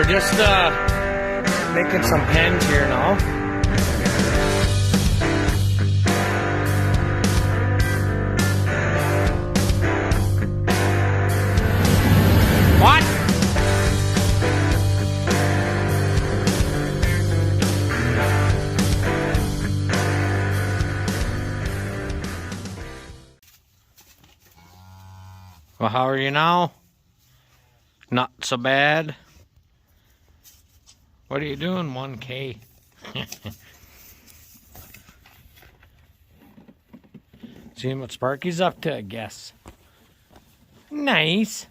We're just making some pens here now. What? Well, how are you now? Not so bad. What are you doing, 1K? Seeing what Sparky's up to, I guess. Nice.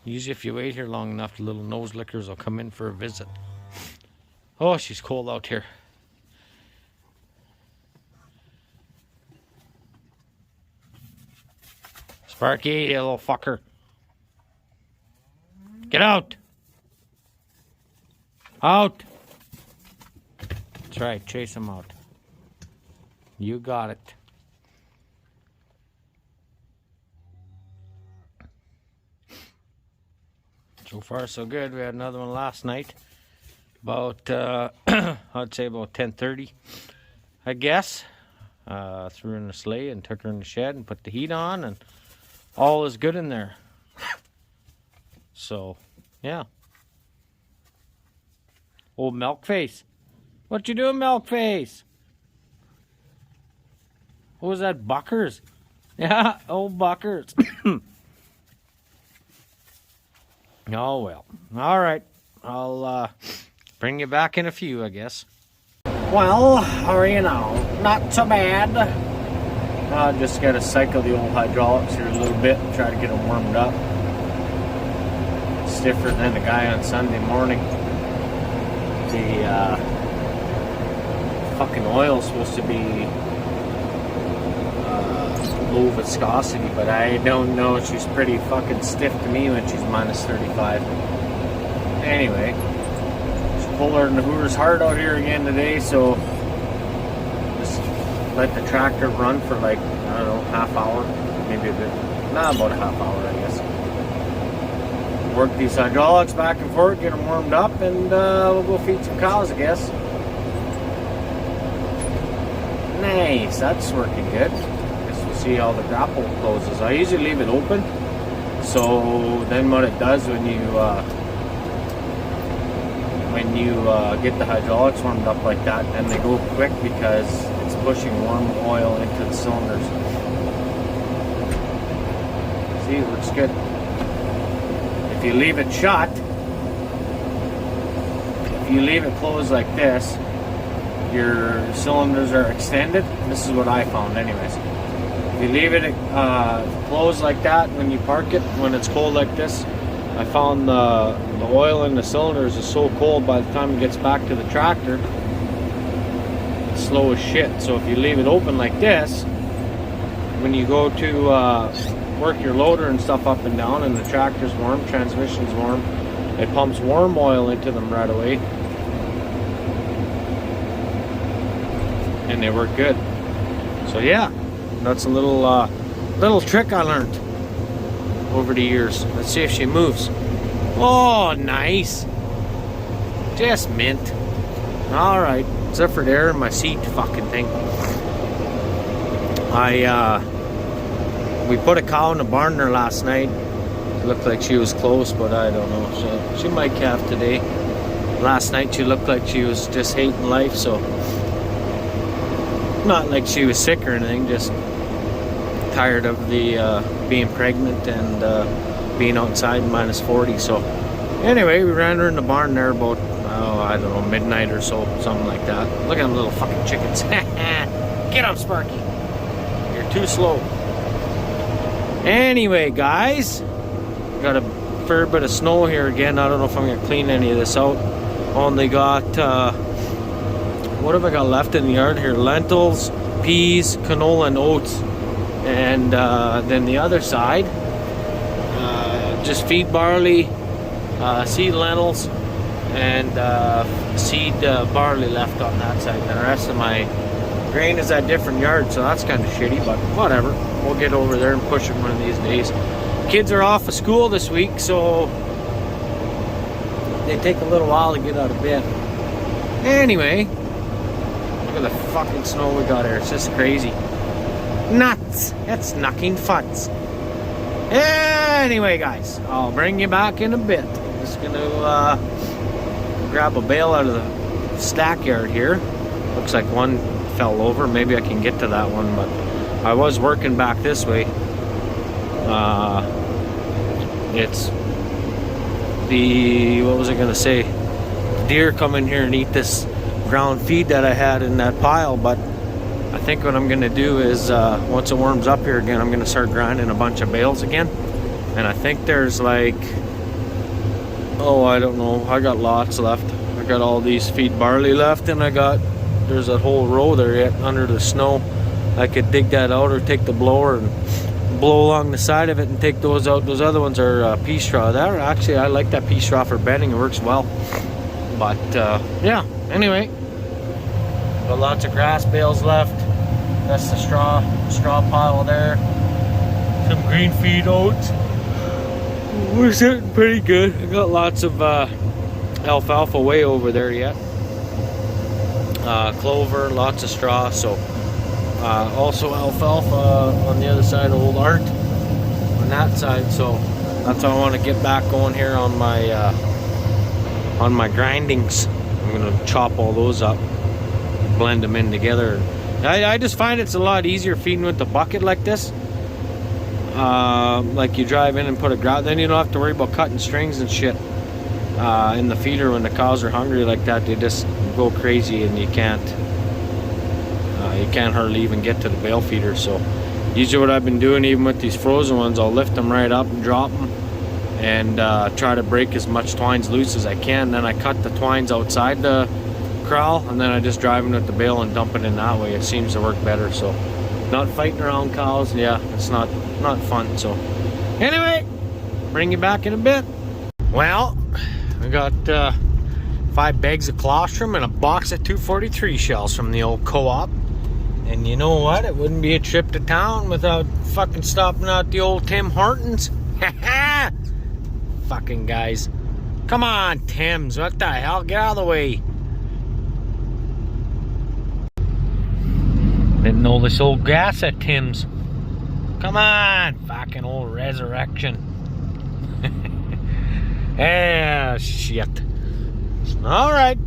Usually if you wait here long enough, the little nose lickers will come in for a visit. Oh, she's cold out here. Sparky, you little fucker. Get out! Out! That's right, chase him out. You got it. So far, so good. We had another one last night. About, I'd say about 10:30, I guess. Threw her in the sleigh and took her in the shed and put the heat on, and all is good in there. So, yeah. Old milk face. What you doing, milk face? What was that, Buckers? Yeah, old Buckers. Oh, well. All right. I'll bring you back in a few, I guess. Well, how are you now? Not so bad. I just got to cycle the old hydraulics here a little bit and try to get them warmed up. Stiffer than the guy on Sunday morning. The fucking oil's supposed to be low viscosity, but I don't know. She's pretty fucking stiff to me when she's minus 35. Anyway, it's colder than the Hooter's Heart out here again today, so just let the tractor run for like, I don't know, half hour, maybe a bit, about a half hour, I guess. Work these hydraulics back and forth, get them warmed up, and we'll go feed some cows, I guess. Nice, that's working good. Guess we'll see how the grapple closes. I usually leave it open, so then what it does when you get the hydraulics warmed up like that, then they go quick because it's pushing warm oil into the cylinders. See, it looks good. If you leave it shut, if you leave it closed like this, your cylinders are extended. This is what I found anyways. If you leave it closed like that when you park it, when it's cold like this, I found the oil in the cylinders is so cold by the time it gets back to the tractor, it's slow as shit. So if you leave it open like this, when you go to work your loader and stuff up and down, and the tractor's warm, transmission's warm, it pumps warm oil into them right away, and they work good. So yeah, that's a little trick I learned over the years. Let's see if she moves. Oh, nice. Just mint. All right, except for there in my seat fucking thing. We put a cow in the barn there last night. It looked like she was close, but I don't know. So she might calf today. Last night she looked like she was just hating life, so not like she was sick or anything, just tired of the being pregnant and being outside minus 40. So anyway, we ran her in the barn there about, I don't know, midnight or so, something like that. Look at them little fucking chickens. Get up, Sparky. You're too slow. Anyway, guys, got a fair bit of snow here again. I don't know if I'm going to clean any of this out. Only got, what have I got left in the yard here? Lentils, peas, canola, and oats. And then the other side, just feed barley, seed lentils, and seed barley left on that side. And the rest of my grain is at different yards, so that's kind of shitty, but whatever. We'll get over there and push it one of these days. Kids are off of school this week, so they take a little while to get out of bed. Anyway, look at the fucking snow we got here. It's just crazy. Nuts. That's knocking futs. Anyway, guys, I'll bring you back in a bit. I'm just gonna grab a bale out of the stack yard here. Looks like one fell over. Maybe I can get to that one, but I was working back this way. It's the, what was I gonna say? Deer come in here and eat this ground feed that I had in that pile, but I think what I'm gonna do is once it warms up here again, I'm gonna start grinding a bunch of bales again. And I think there's like, oh, I don't know, I got lots left. I got all these feed barley left, and there's a whole row there yet under the snow. I could dig that out or take the blower and blow along the side of it and take those out. Those other ones are pea straw. Actually, I like that pea straw for bedding. It works well. But yeah, anyway, got lots of grass bales left. That's the straw pile there. Some green feed oats. We're sitting pretty good. I got lots of alfalfa way over there yet. Clover, lots of straw. So also alfalfa on the other side of Old Art on that side. So that's how I want to get back going here on my grindings. I'm gonna chop all those up, blend them in together. I just find it's a lot easier feeding with the bucket like this. Like you drive in and put a grout, then you don't have to worry about cutting strings and shit in the feeder. When the cows are hungry like that, they just go crazy, and you can't hardly even get to the bale feeder. So usually what I've been doing, even with these frozen ones, I'll lift them right up and drop them, and try to break as much twines loose as I can. Then I cut the twines outside the corral, and then I just drive them with the bale and dump it in that way. It seems to work better. So not fighting around cows, yeah, it's not fun. So anyway, bring you back in a bit. Well, we got 5 bags of colostrum and a box of 243 shells from the old co-op. And you know what? It wouldn't be a trip to town without fucking stopping out the old Tim Hortons. Fucking guys. Come on, Tim's. What the hell? Get out of the way. Didn't know this old gas at Tim's. Come on. Fucking old resurrection. Yeah, shit. Alright.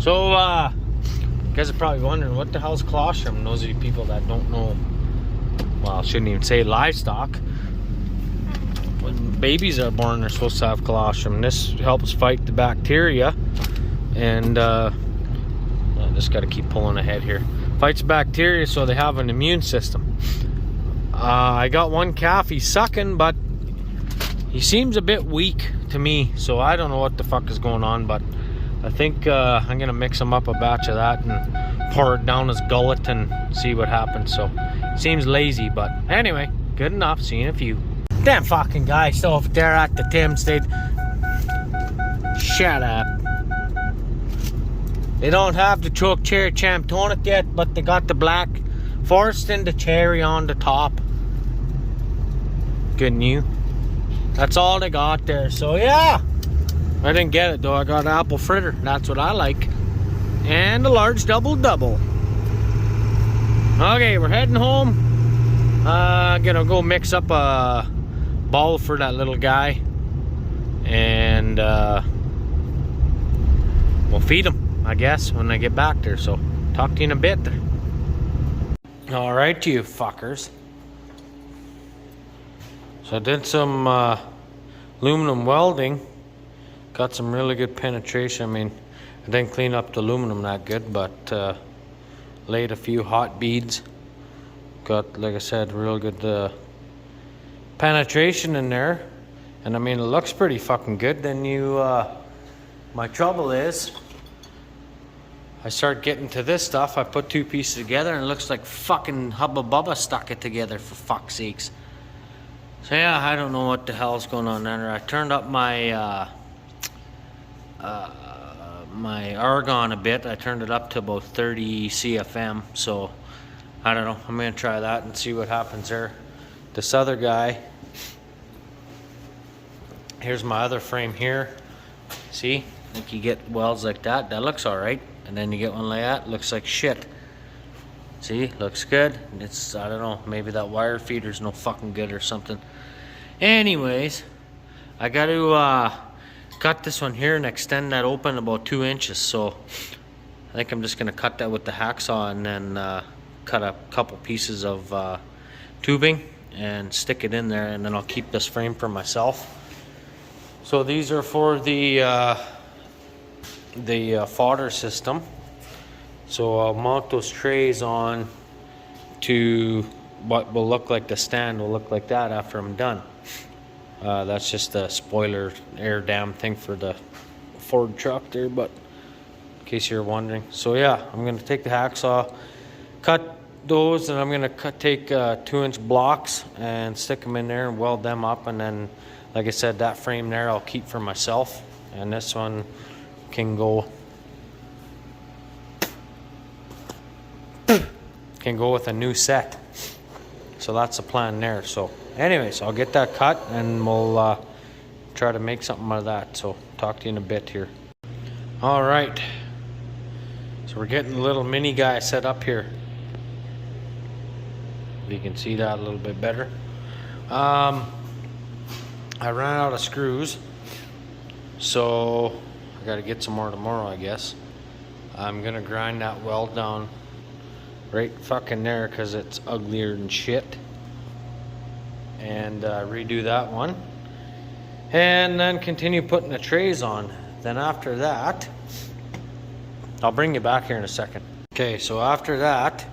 So, you guys are probably wondering, what the hell's colostrum? Those are you people that don't know. Well, I shouldn't even say livestock. When babies are born, they're supposed to have colostrum. This helps fight the bacteria. And, I just got to keep pulling ahead here. Fights bacteria so they have an immune system. I got one calf. He's sucking, but he seems a bit weak to me. So I don't know what the fuck is going on, but I think I'm going to mix him up a batch of that and pour it down his gullet and see what happens. So seems lazy, but anyway, good enough. See you in a few. Damn fucking guy still over there at the Tim State. Shut up. They don't have the choke cherry champ tonic yet, but they got the black forest and the cherry on the top. Good news. That's all they got there. So yeah, I didn't get it though. I got an apple fritter. That's what I like. And a large double. Okay, we're heading home. Gonna go mix up a bowl for that little guy, and we'll feed him, I guess, when I get back there. So talk to you in a bit. All right, you fuckers. So I did some aluminum welding. Got some really good penetration. I mean, I didn't clean up the aluminum that good, but laid a few hot beads. Got, like I said, real good penetration in there. And I mean, it looks pretty fucking good. Then my trouble is, I start getting to this stuff. I put 2 pieces together and it looks like fucking Hubba Bubba stuck it together, for fuck's sakes. So yeah, I don't know what the hell's going on there. I turned up my my argon a bit. I turned it up to about 30 CFM. So I don't know. I'm gonna try that and see what happens there. This other guy. Here's my other frame here. See, like you get welds like that, that looks all right, and then you get one like that, looks like shit. See, looks good. It's, I don't know, maybe that wire feeder's no fucking good or something. Anyways, I got to cut this one here and extend that open about 2 inches. So I think I'm just gonna cut that with the hacksaw and then cut a couple pieces of tubing and stick it in there, and then I'll keep this frame for myself. So these are for the fodder system. So I'll mount those trays on to what will look like the stand will look like that after I'm done. That's just a spoiler air dam thing for the Ford truck there, but in case you're wondering. So yeah, I'm gonna take the hacksaw, cut those, and I'm gonna take 2-inch blocks and stick them in there and weld them up, and then like I said, that frame there I'll keep for myself, and this one can go with a new set. So that's the plan there. So anyways, I'll get that cut and we'll try to make something out of that. So talk to you in a bit here. All right, so we're getting a little mini guy set up here. If you can see that a little bit better. I ran out of screws, so I gotta get some more tomorrow, I guess. I'm gonna grind that weld down right fucking there because it's uglier than shit, and redo that one, and then continue putting the trays on. Then after that, I'll bring you back here in a second. Okay, so after that,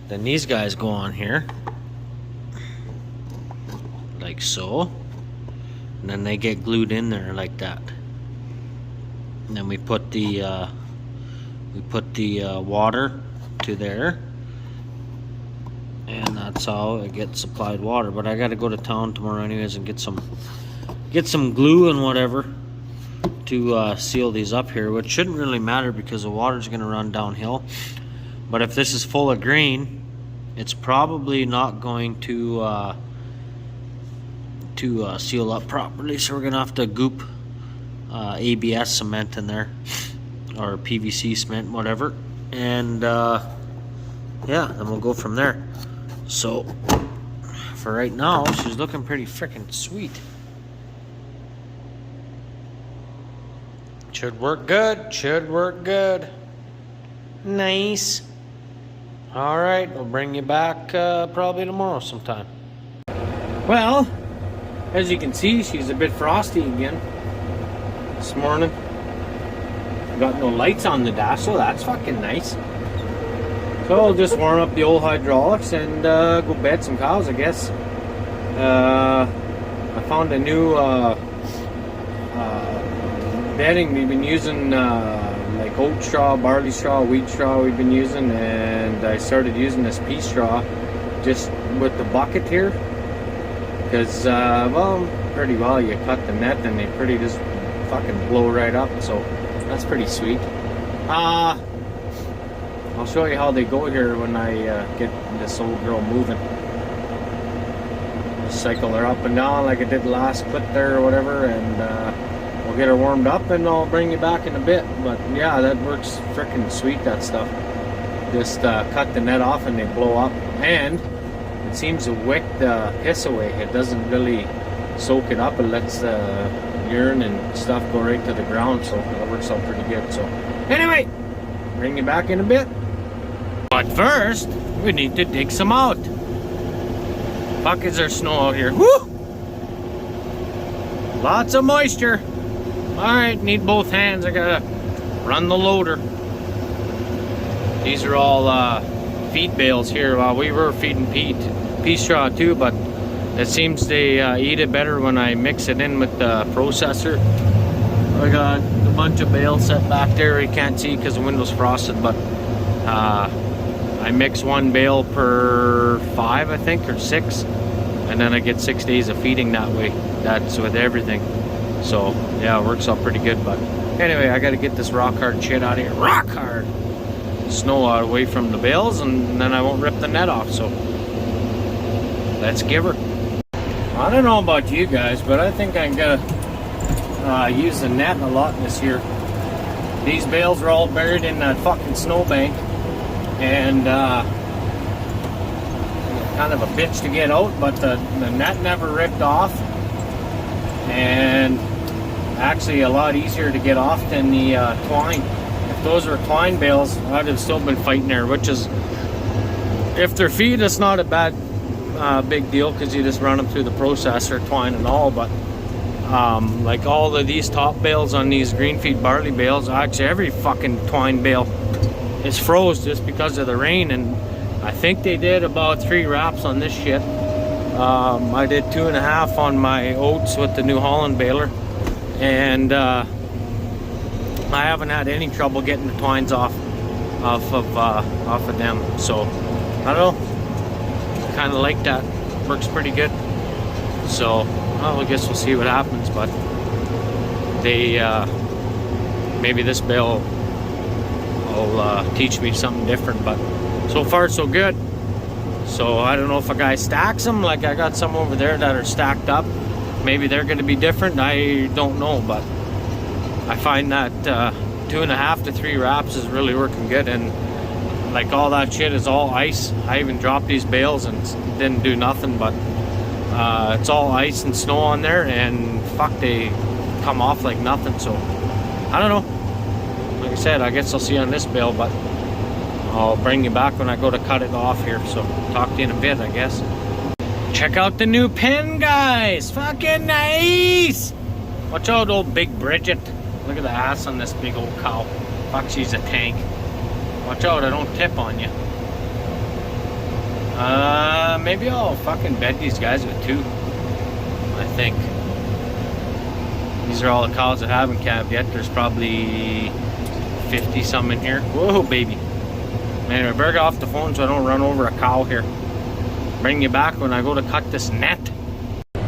then these guys go on here like so, and then they get glued in there like that, and then we put the water to there, and that's how it gets supplied water. But I got to go to town tomorrow anyways and get some glue and whatever to seal these up here, which shouldn't really matter because the water's going to run downhill. But if this is full of grain, it's probably not going to seal up properly, so we're gonna have to goop ABS cement in there, or PVC cement, whatever, and yeah, then we'll go from there. So for right now, she's looking pretty freaking sweet. Should work good, should work good. Nice. All right, we'll bring you back probably tomorrow sometime. Well, as you can see, she's a bit frosty again this morning. Got no lights on the dash, so that's fucking nice. So I'll just warm up the old hydraulics and go bed some cows, I guess. I found a new bedding. We've been using like oat straw, barley straw, wheat straw we've been using, and I started using this pea straw just with the bucket here. Because, well, pretty well, you cut the net and they pretty just fucking blow right up, so that's pretty sweet. I'll show you how they go here when I get this old girl moving. Just cycle her up and down like I did the last clip there or whatever, and we'll get her warmed up and I'll bring you back in a bit. But yeah, that works freaking sweet, that stuff. Just cut the net off and they blow up, and it seems to wick the piss away. It doesn't really soak it up. It lets the urine and stuff go right to the ground, so it works out pretty good. So anyway, bring you back in a bit. But first, we need to dig some out. Fuck, is there snow out here? Woo! Lots of moisture. Alright, need both hands. I gotta run the loader. These are all feed bales here. We were feeding pea straw too, but it seems they eat it better when I mix it in with the processor. I got a bunch of bales set back there. You can't see because the window's frosted, but I mix one bale per 5, I think, or 6, and then I get 6 days of feeding that way. That's with everything. So yeah, it works out pretty good. But anyway, I got to get this rock hard shit out of here. Rock hard snow out away from the bales, and then I won't rip the net off. So let's give her. I don't know about you guys, but I think I'm gonna used the net a lot this year. These bales were all buried in that fucking snowbank, and kind of a bitch to get out, but the net never ripped off, and actually a lot easier to get off than the twine. If those were twine bales, I'd have still been fighting there, which is, if they're feed, it's not a bad big deal, because you just run them through the processor, twine and all. But like all of these top bales on these green feed barley bales, actually every fucking twine bale is froze just because of the rain. And I think they did about 3 wraps on this shit. I did 2.5 on my oats with the New Holland baler, and I haven't had any trouble getting the twines off of them. So I don't know, kind of like that. Works pretty good. So well, I guess we'll see what happens. But they maybe this bale will teach me something different. But so far so good. So I don't know if a guy stacks them. Like I got some over there that are stacked up. Maybe they're going to be different. I don't know, but I find that 2.5 to 3 wraps is really working good. And like all that shit is all ice. I even dropped these bales and didn't do nothing, but it's all ice and snow on there, and fuck, they come off like nothing. So I don't know. Like I said, I guess I'll see you on this bale, but I'll bring you back when I go to cut it off here. So talk to you in a bit, I guess. Check out the new pen, guys. Fucking nice. Watch out, old Big Bridget. Look at the ass on this big old cow. Fuck, she's a tank. Watch out, I don't tip on you. Maybe I'll fucking bed these guys with 2. I think. These are all the cows that haven't calved yet. There's probably 50 some in here. Whoa, baby. Man, I better get off the phone so I don't run over a cow here. Bring you back when I go to cut this net.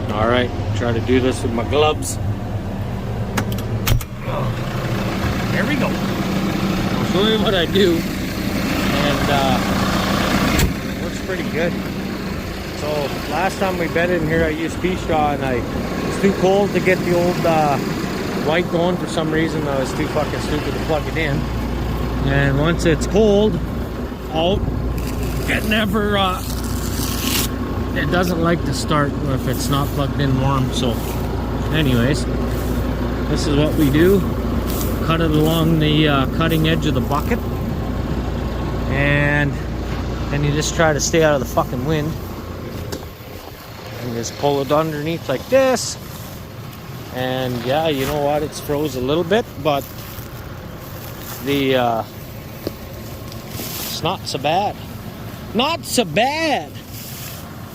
Alright, try to do this with my gloves. There we go. I'll show you what I do. And it works pretty good. So last time we bedded in here, I used pea straw, and it's too cold to get the old white going for some reason. I was too fucking stupid to plug it in. And once it's cold out, it never it doesn't like to start if it's not plugged in warm. So anyways, this is what we do. Cut it along the cutting edge of the bucket, and then you just try to stay out of the fucking wind, and just pull it underneath like this. And yeah, you know what, it's froze a little bit, but the it's not so bad. Not so bad,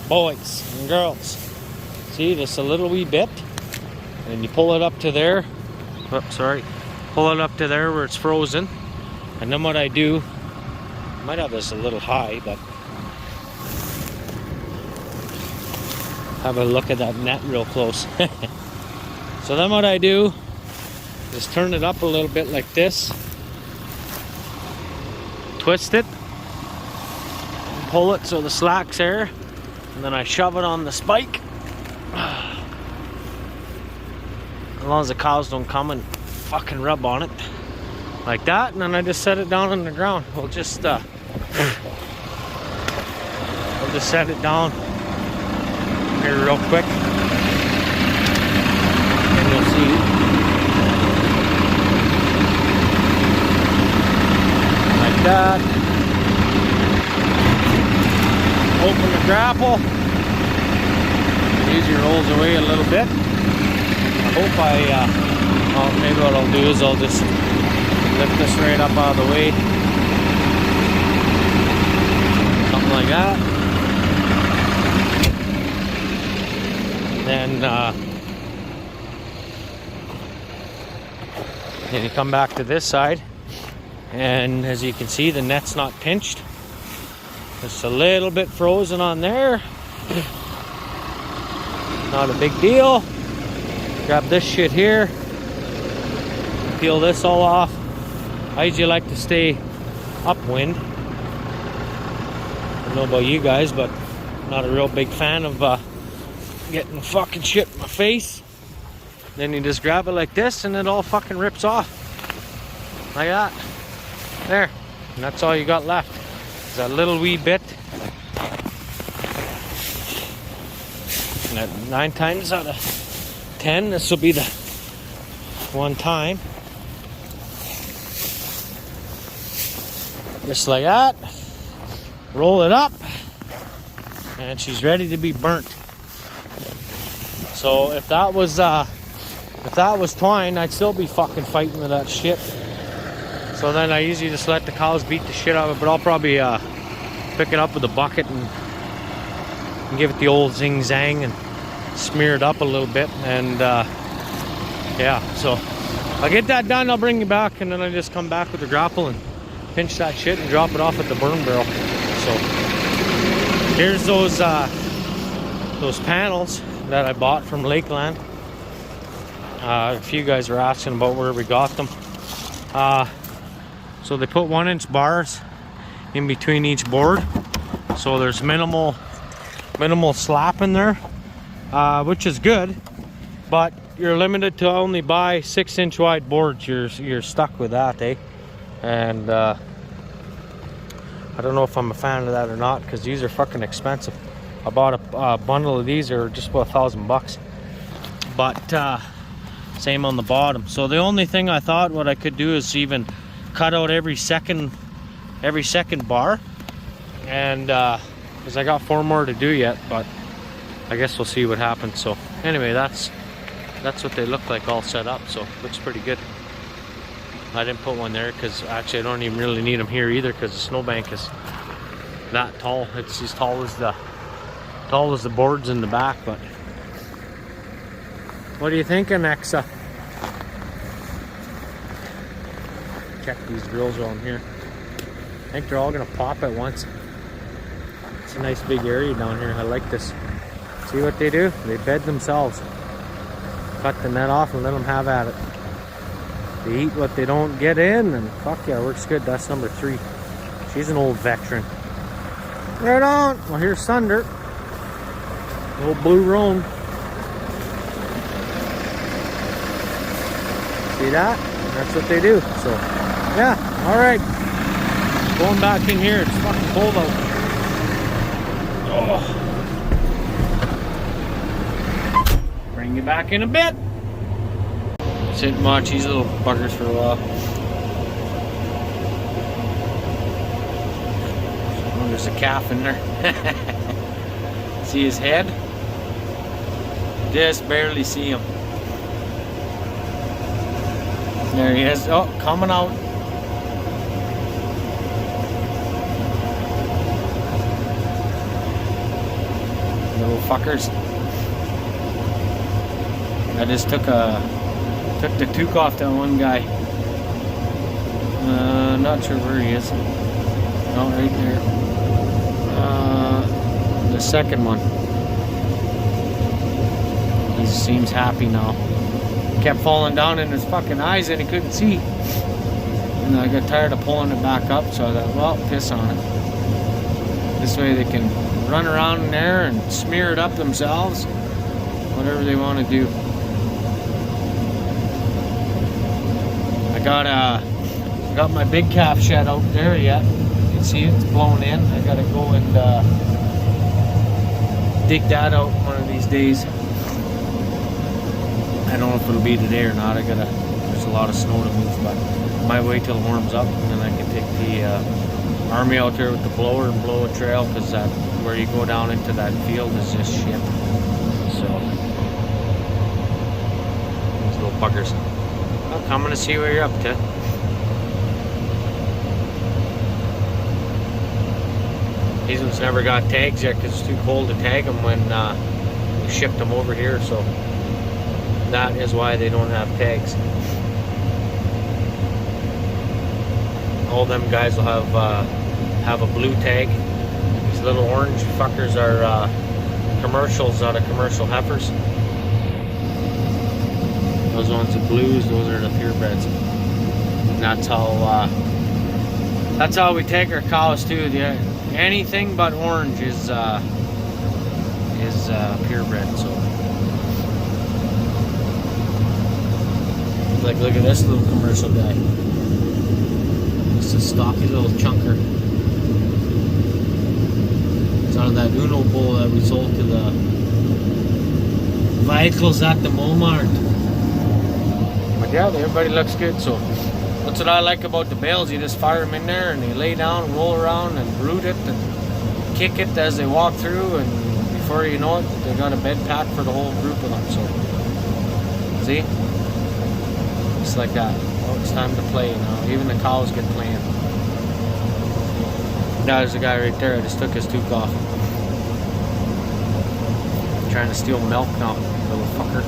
boys and girls. See, just a little wee bit, and you pull it up to there. Oops, sorry. Pull it up to there where it's frozen, and then what I do, I might have this a little high, but have a look at that net real close. So then what I do is turn it up a little bit like this, twist it, and pull it so the slack's there, and then I shove it on the spike. As long as the cows don't come and fucking rub on it like that, and then I just set it down on the ground. We'll just set it down here real quick, and you'll see. Like that. Open the grapple. Easy rolls away a little bit. I hope well, maybe what I'll do is I'll just lift this right up out of the way. Something like that. Then you come back to this side, and as you can see, the net's not pinched. Just a little bit frozen on there. Not a big deal. Grab this shit here. Peel this all off. I usually like to stay upwind. I don't know about you guys, but I'm not a real big fan of getting fucking shit in my face. Then you just grab it like this and it all fucking rips off. Like that. There. And that's all you got left. Is that little wee bit. And at 9 times out of 10, this will be the one time. Just like that. Roll it up. And she's ready to be burnt. So if that was twine, I'd still be fucking fighting with that shit. So then I usually just let the cows beat the shit out of it, but I'll probably pick it up with a bucket and give it the old zing zang and smear it up a little bit. And yeah, so I'll get that done. I'll bring you back, and then I just come back with the grapple and pinch that shit and drop it off at the burn barrel. So here's those panels that I bought from Lakeland. A few guys were asking about where we got them. So they put 1-inch bars in between each board, so there's minimal slap in there, which is good, but you're limited to only buy 6-inch wide boards. You're stuck with that, eh? And I don't know if I'm a fan of that or not, because these are fucking expensive. I bought a bundle of these, are just about $1,000, but same on the bottom. So the only thing I thought what I could do is even cut out every second bar, and because I got 4 more to do yet, but I guess we'll see what happens. So anyway, that's what they look like all set up. So looks pretty good. I didn't put one there because actually I don't even really need them here either, because the snowbank is that tall. It's as tall as the boards in the back. But what do you think, Alexa? Check these drills on here. I think they're all gonna pop at once. It's a nice big area down here. I like this. See what they do? They bed themselves. Cut the net off and let them have at it. They eat what they don't get in, and fuck yeah, works good. That's number 3. She's an old veteran. Right on. Well, here's Sunder. Old blue roan. See that? That's what they do. So, yeah. All right. Going back in here. It's fucking cold out. Oh. Bring you back in a bit. Sit and watch these little buggers for a while. Oh, there's a calf in there. See his head? Just barely see him. There he is. Oh, coming out. Little fuckers. I just took the toque off that one guy. Not sure where he is. Oh, right there. The second one. He seems happy now. Kept falling down in his fucking eyes and he couldn't see. And I got tired of pulling it back up, so I thought, well, piss on it. This way they can run around in there and smear it up themselves. Whatever they want to do. I got my big calf shed out there yet. You can see it's blown in. I gotta go and dig that out one of these days. I don't know if it'll be today or not. There's a lot of snow to move, but I might wait till it warms up, and then I can take the army out there with the blower and blow a trail, because where you go down into that field is just shit. So these little buggers. Well, I'm gonna see what you're up to. These ones never got tags yet because it's too cold to tag them when we shipped them over here, so that is why they don't have tags. All them guys will have a blue tag. These little orange fuckers are commercials out of commercial heifers. Those ones are blues, those are the purebreds. And that's how we take our cows too. Anything but orange is purebred. So Like, look at this little commercial guy. Just a stocky little chunker. It's out of that Uno bowl that we sold to the vehicles at the Walmart. But yeah, everybody looks good, so that's what I like about the bales. You just fire them in there and they lay down, roll around and root it and kick it as they walk through, and before you know it, they got a bed pack for the whole group of them. So, see? Just like that. Oh, it's time to play now. Even the cows get playing. There's a guy right there. I just took his tube off. Trying to steal milk now, little fucker.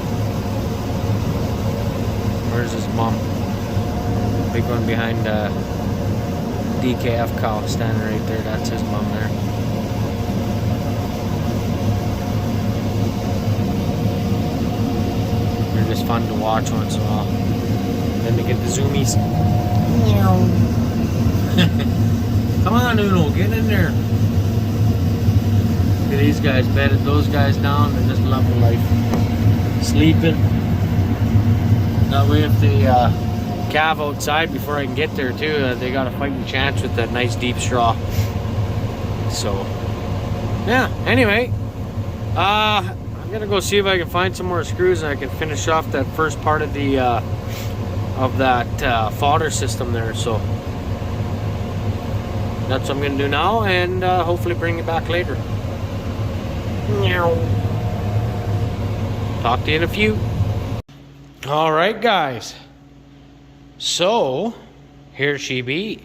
Where's his mom? Big one behind DKF cow standing right there. That's his mom there. They're just fun to watch once in a while. Then they get the zoomies. Come on, Uno, get in there. Look at these guys, bedded those guys down. They're just loving life. Sleeping. That way if they calve outside before I can get there too, they got a fighting chance with that nice deep straw. So, yeah, anyway. I'm gonna go see if I can find some more screws and I can finish off that first part of the fodder system there. So that's what I'm gonna do now, and hopefully bring it back later. Talk to you in a few. All right, guys. So here she be.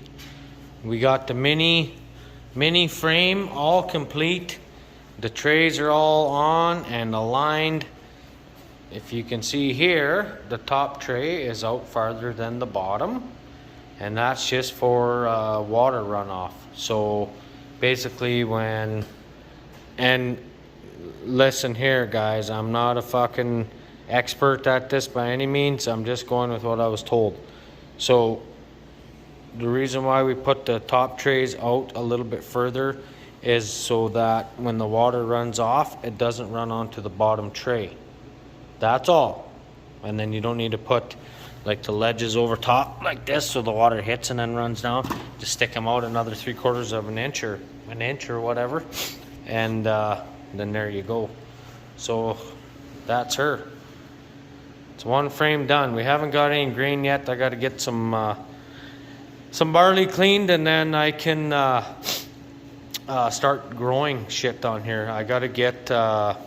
We got the mini frame all complete. The trays are all on and aligned. If you can see here, the top tray is out farther than the bottom, and that's just for water runoff. So basically and listen here guys, I'm not a fucking expert at this by any means. I'm just going with what I was told. So the reason why we put the top trays out a little bit further is so that when the water runs off, it doesn't run onto the bottom tray. That's all. And then you don't need to put like the ledges over top like this so the water hits and then runs down. Just stick them out another 3/4 of an inch or whatever, and then there you go. So that's her. It's one frame done. We haven't got any grain yet. I got to get some barley cleaned, and then I can start growing shit on here. I got to get that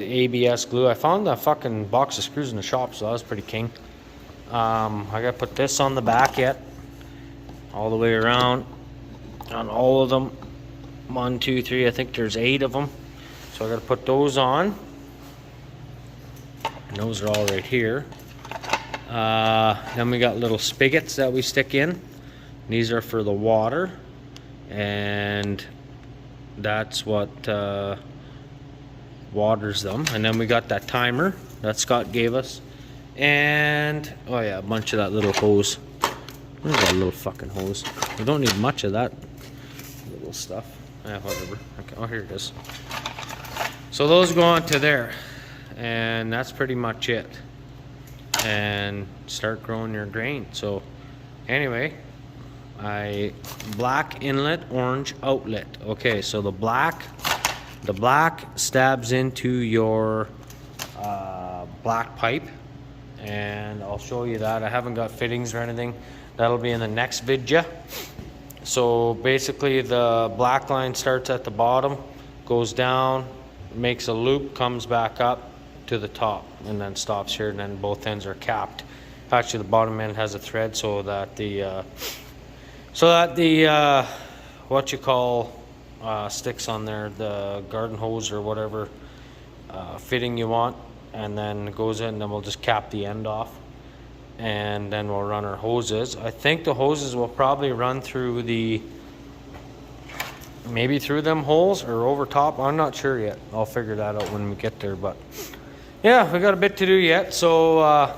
ABS glue. I found that fucking box of screws in the shop, so that was pretty king. I got to put this on the back yet, all the way around on all of them. 1, 2, 3. I think there's 8 of them. So I got to put those on. And those are all right here. Then we got little spigots that we stick in. These are for the water, and that's what waters them. And then we got that timer that Scott gave us, and oh yeah, a bunch of that little hose. Where's that little fucking hose? We don't need much of that little stuff. Whatever. Okay. Oh, here it is. So those go on to there, and that's pretty much it. And start growing your grain. So anyway, black inlet, orange outlet. Okay, so the black stabs into your black pipe, and I'll show you that. I haven't got fittings or anything. That'll be in the next video. So basically the black line starts at the bottom, goes down, makes a loop, comes back up to the top, and then stops here, and then both ends are capped. Actually the bottom end has a thread so that the what you call sticks on there, the garden hose or whatever fitting you want, and then it goes in, and then we'll just cap the end off, and then we'll run our hoses. I think the hoses will probably run through maybe through them holes or over top. I'm not sure yet. I'll figure that out when we get there. But yeah, we got a bit to do yet, so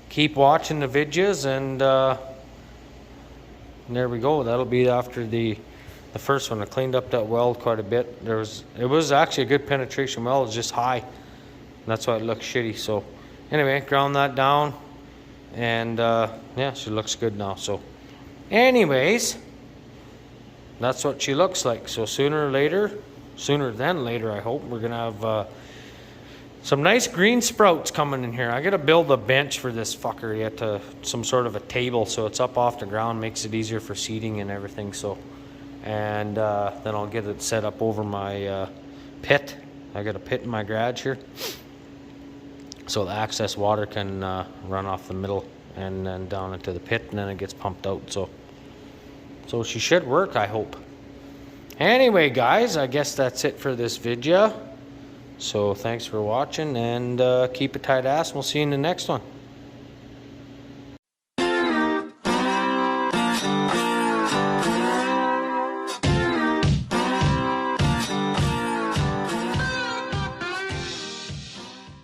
keep watching the videos, and there we go. That'll be after the first one. I cleaned up that weld quite a bit. It was actually a good penetration weld. It's just high, and that's why it looks shitty. So anyway, ground that down, and yeah, she looks good now. So anyways, that's what she looks like. So sooner than later, I hope, we're gonna have some nice green sprouts coming in here. I gotta build a bench for this fucker yet, to some sort of a table, so it's up off the ground, makes it easier for seating and everything. So, and then I'll get it set up over my pit. I got a pit in my garage here, so the access water can run off the middle and then down into the pit, and then it gets pumped out. So she should work, I hope. Anyway, guys, I guess that's it for this video. So thanks for watching, and keep a tight ass. We'll see you in the next one.